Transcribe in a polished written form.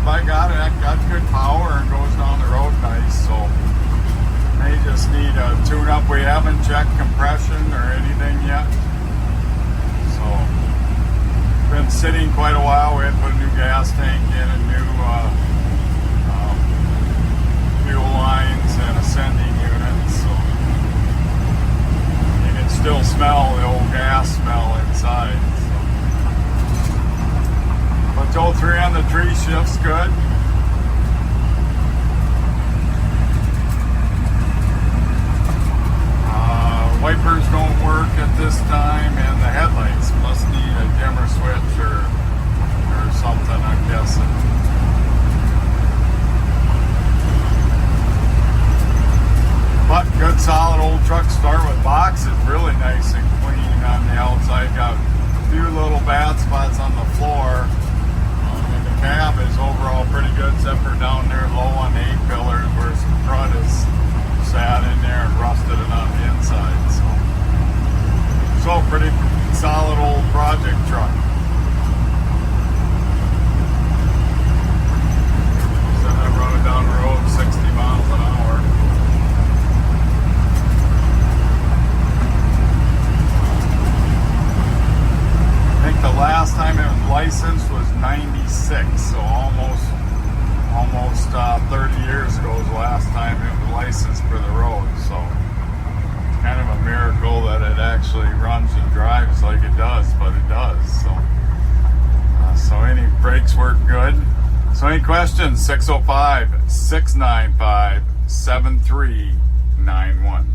by God, it got good power and goes down the road nice. So may just need a tune-up. We haven't checked compression or anything yet. So been sitting quite a while. We had to put a new gas tank in, a new fuel lines, and ascending unit. So you can still smell the old gas smell inside. But tow 3 on the tree shifts good. Wipers don't work at this time, and the headlights must need a dimmer switch or something, I'm guessing. But good solid old truck start with boxes, really nice and clean on the outside. Got a few little bad spots on the floor. And the cab is overall pretty good, except for down there low on the 8-pillars where some crud is sat in there and rusted it on the inside. So pretty solid old project truck. So I'm running down the road 60 miles an hour. I think the last time it was licensed was 96, so almost 30 years ago was the last time it was licensed for the road. So kind of a miracle that it actually runs and drives like it does, but it does. So any brakes work good. So any questions? 605-695-7391.